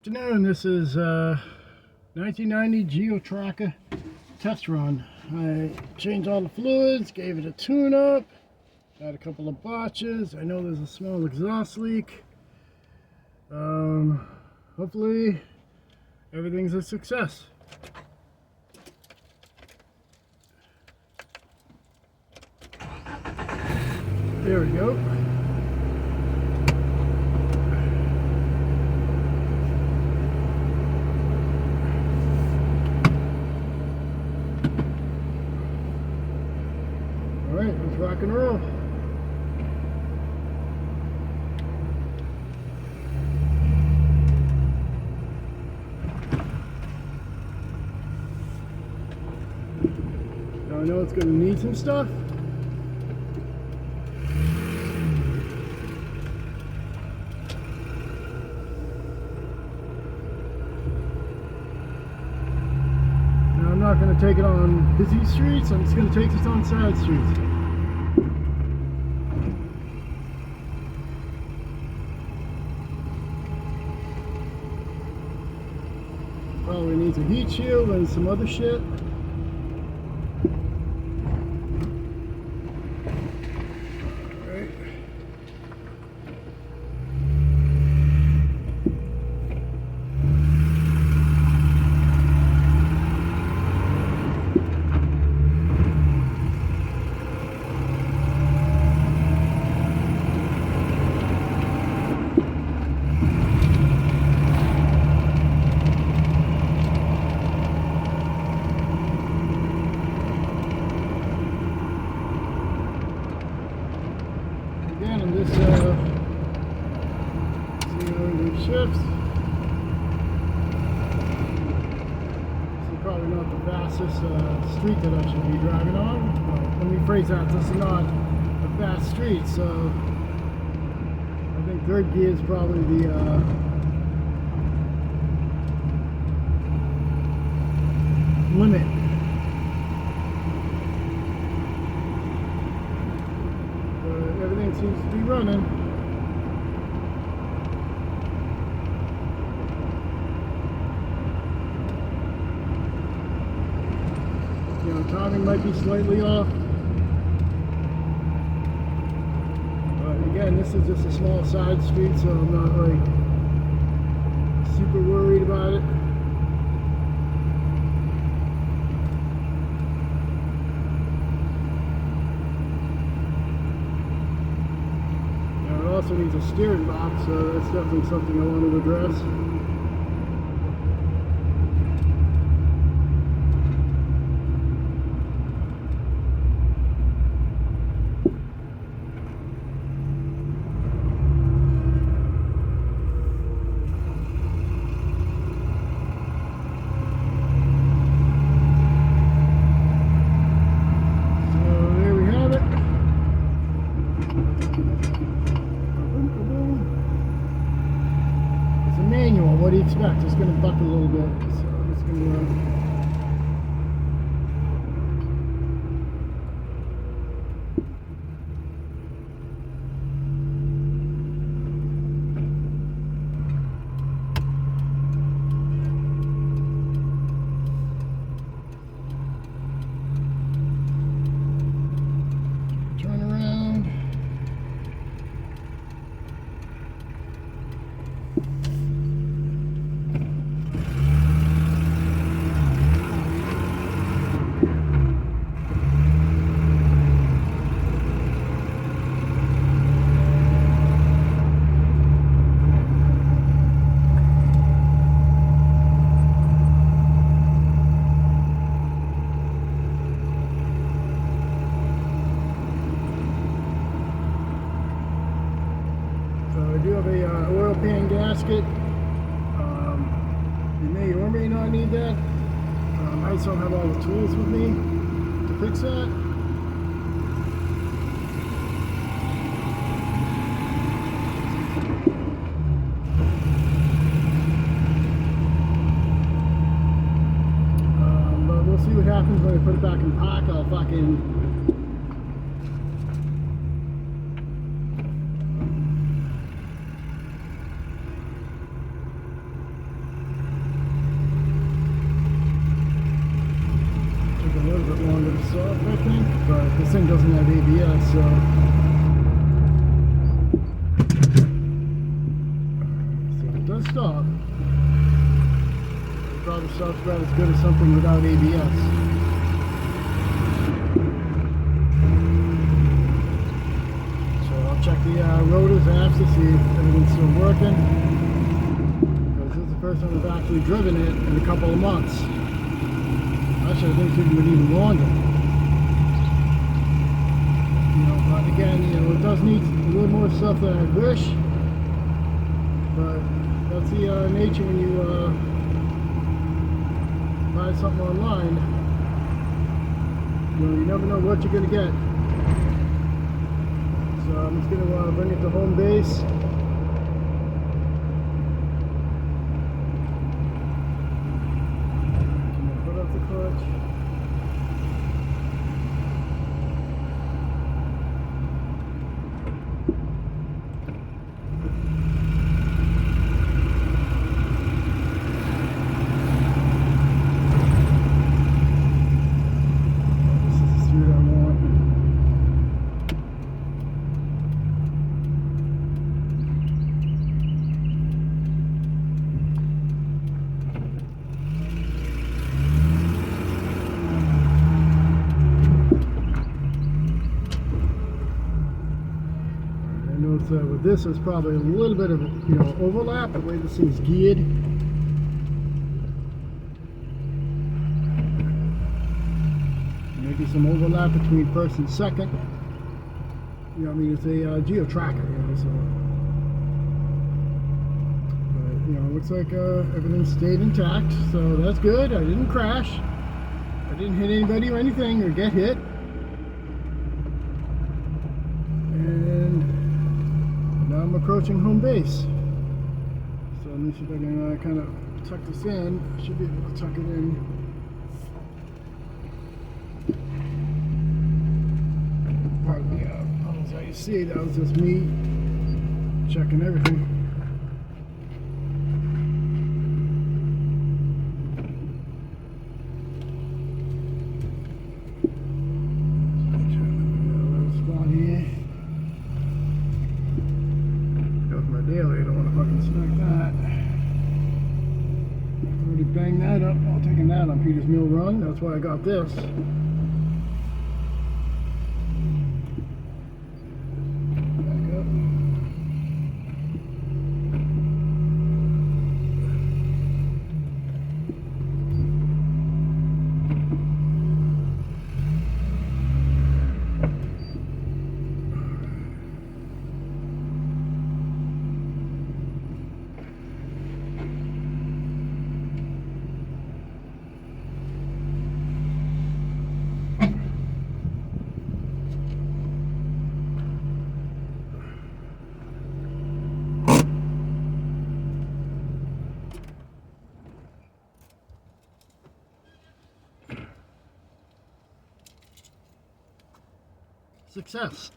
Afternoon, this is 1990 Geo Tracker test run. I changed all the fluids, gave it a tune-up, had a couple of botches. I know there's a small exhaust leak. Hopefully everything's a success. There we go. Alright, let's rock and roll. Now I know it's going to need some stuff. Now I'm not going to take it on busy streets, I'm just going to take this on side streets. Probably needs a heat shield and some other shit. Alright. Again, in this, see how everything shifts. This is probably not the fastest street that I should be driving on. Well, let me rephrase that, this is not a fast street, so I think third gear is probably the limit. Everything seems to be running. You know, timing might be slightly off. But again, this is just a small side street, so I'm not like super worried about it. Also needs a steering box, so that's definitely something I want to address. So there we have it. Manual, what do you expect? It's going to buck a little bit, so it's going to turn around. I do have a oil pan gasket. You may or may not need that. I just don't have all the tools with me to fix that. But we'll see what happens when I put it back in park. I'll fucking soft, I think, but this thing doesn't have ABS, so it does stop. It probably stops about as good as something without ABS. So I'll check the rotors after, see if everything's still working. Because this is the first time I've actually driven it in a couple of months. Actually, I think it's even longer. You know, but again, you know, it does need a little more stuff than I wish. But that's the nature when you buy something online. You know, you never know what you're gonna get. So I'm just gonna bring it to home base. Put up the clutch. With this, there's probably a little bit of, you know, overlap the way this thing's geared. Maybe some overlap between first and second. You know, I mean, it's a Geo Tracker, you know, so. But, you know, it looks like everything stayed intact, so that's good. I didn't crash. I didn't hit anybody or anything or get hit. Now I'm approaching home base. So let me see if I can kind of tuck this in. I should be able to tuck it in. Pardon the puddles that you see. That was just me checking everything. Daily, I don't want to fucking smack that. I've already banged that up while taking that on Peter's Mill Run. That's why I got this. Back up. Success.